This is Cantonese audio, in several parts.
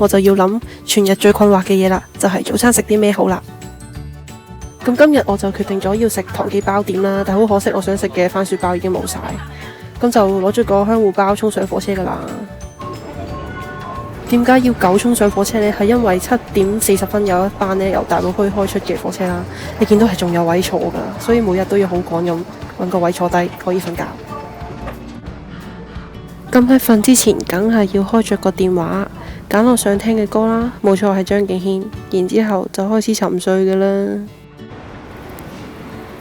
我就要諗全日最困惑嘅嘢啦，就係早餐食啲咩好啦。咁今日我就決定咗要食唐記包點啦，但好可惜我想食嘅番薯包已經冇晒，咁就攞咗個香芋包衝上火車噶啦。點解要9衝上火車呢？係因為7點40分有一班呢由大埔區開出嘅火車啦。你見到係仲有位坐噶，所以每日都要好趕咁揾個位坐低可以瞓覺。咁喺瞓之前，梗係要開着個電話，揀我想聽嘅歌啦。冇錯，係張敬軒。然之後就開始沉睡噶啦。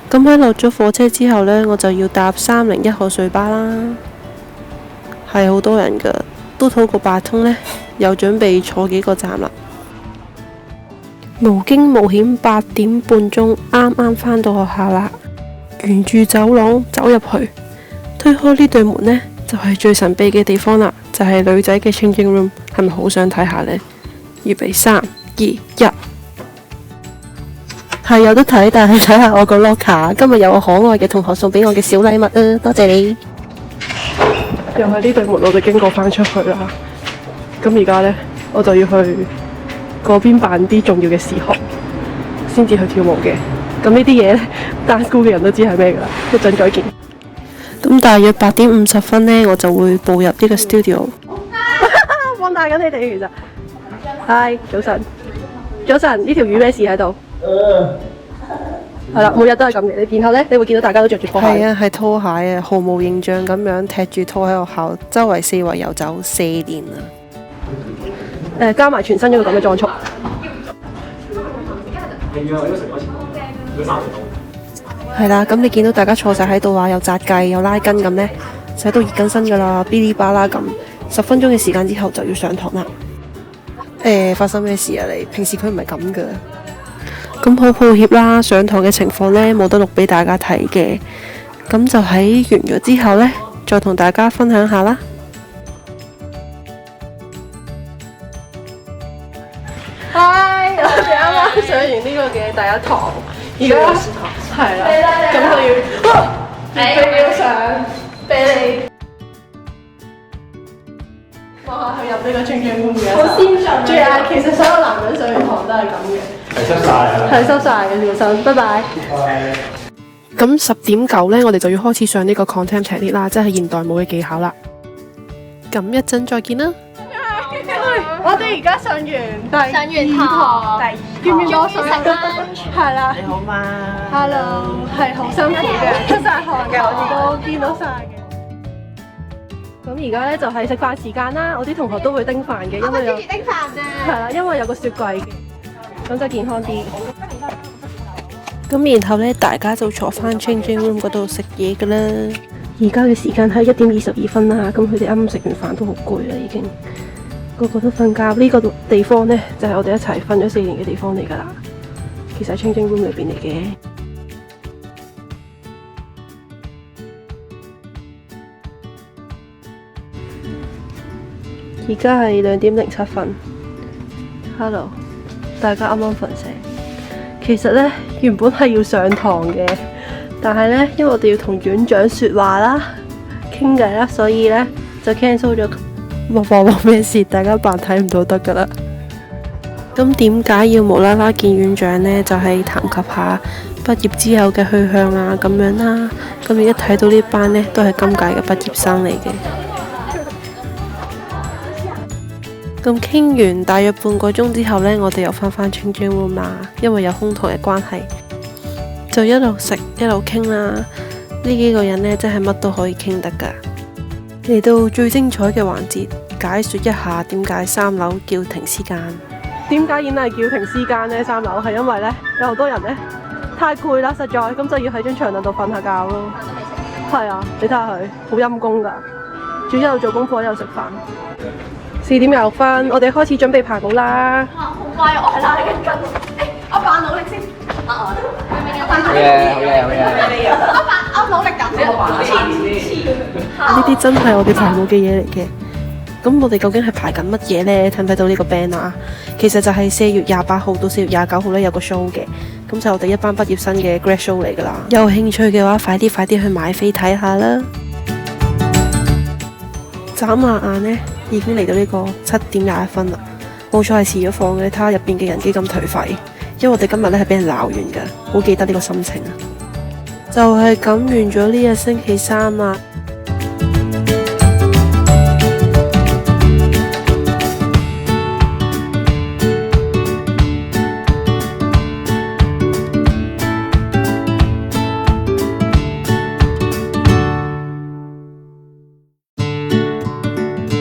咁喺落咗火車之後呢，我就要搭301號隧巴啦。係好多人噶，都討個八通呢，又準備坐幾個站啦。無驚無險8點半鐘，啱啱返到學校啦。沿住走廊走入去，推開呢對門呢，就係最神秘嘅地方啦，就係女仔嘅 changing room。係咪好想睇下呢？預備3、2、1，係有得睇，但係睇下我個 locker。今日有個可愛嘅同學送俾我嘅小禮物啊，多謝你。又係呢對門，我就經過返出去啦。咁而家呢，我就要去嗰邊辦啲重要嘅事項，先至去跳舞嘅。咁呢啲嘢呢，dance school 嘅人都知係咩噶啦。一陣再見。咁大約8點50分呢，我就會步入呢個 studio。放大緊你哋其實。Hi， 早晨。早晨，呢條魚咩事喺度？係啦，每日都係咁嘅。你然後呢，你會見到大家都着住拖鞋。係啊，係拖鞋啊，毫無形象咁樣踢住拖喺學校周圍四圍遊走4年啦。加埋全身一個咁嘅裝束。係啦，咁你見到大家坐晒喺度啊，又紮髻又拉筋咁呢，就喺度熱緊身噶啦，嗶哩吧啦咁。10分鐘嘅時間之後就要上堂啦。發生咩事啊你？平時佢唔係咁噶。咁好抱歉啦，上堂嘅情況呢冇得錄俾大家睇嘅。咁就喺完咗之後呢，再同大家分享下啦。Hi， 我哋啱啱上完呢個嘅第一堂，而家係啦，咁就要上俾你。哇！佢入呢個清潔工嘅，好先進。仲有其實所有男人上完堂都係咁嘅，係濕晒啊！係濕晒嘅小心，拜拜。咁10點9呢，我哋就要開始上呢個 contemporary 啦，即係現代舞嘅技巧啦。咁一陣再見啦。我哋而家上完第2堂，見唔見到我上係啦。你好嘛 ？Hello， 係好辛苦嘅，出晒汗嘅，我哋都見到晒嘅。咁而家呢，就係食飯時間啦，我啲同學都會叮飯嘅，因為有叮飯啊。係啦，因為有個雪櫃嘅，咁就健康啲。咁然後呢，大家就坐翻 changing room 嗰度食嘢噶啦。而家嘅時間係1點22分啦，咁佢哋啱啱食完飯都好攰啦，已經個個都瞓覺。呢個地方呢，就係我哋一齊瞓咗4年嘅地方嚟噶啦。其實係 changing room 裏邊嚟嘅。而家係2點07分。Hello， 大家啱啱瞓醒。其實呢，原本係要上堂嘅，但係呢，因為我哋要同院長說話啦、傾偈啦，所以呢，就 cancel 咗。話咩事？大家扮睇唔到得噶啦。咁點解要無啦啦見院長呢？就係談及下畢業之後嘅去向啊，咁樣啦。咁你一睇到呢班呢，都係今屆嘅畢業生嚟嘅。咁傾完大約半個鐘之後呢，我哋又翻 changing room 啦，因為有空堂嘅關係，就一路食一路傾啦。呢幾個人呢，真係乜都可以傾得噶。嚟到最精彩嘅環節，解說一下點解3樓叫停屍間。點解演藝叫停屍間呢？3樓係因為呢，有好多人呢，太攰啦，實在咁就要喺張長凳度瞓下覺咯。係啊，你睇下佢好陰功噶，仲一路做功課一路食飯。4點26分，我哋開始準備排舞啦。哇，好乖，我係拉緊筋。我扮努力先。好嘢。我努力緊。呢啲真係我哋排舞嘅嘢嚟嘅。咁我哋究竟係排緊乜嘢呢？睇唔睇到呢個 band 啊？其實就係4月28號到4月29號呢有個 show 嘅。咁就我哋一班畢業生嘅 grad show 嚟噶啦。有興趣嘅話，快啲去買飛睇下啦。眨下眼呢，已經嚟到呢個7點21分啦。冇錯係遲咗放嘅，你睇下入邊嘅人幾咁頹廢。因為我哋今日咧係俾人鬧完㗎，好記得呢個心情啊！就係咁完咗呢日星期三啦。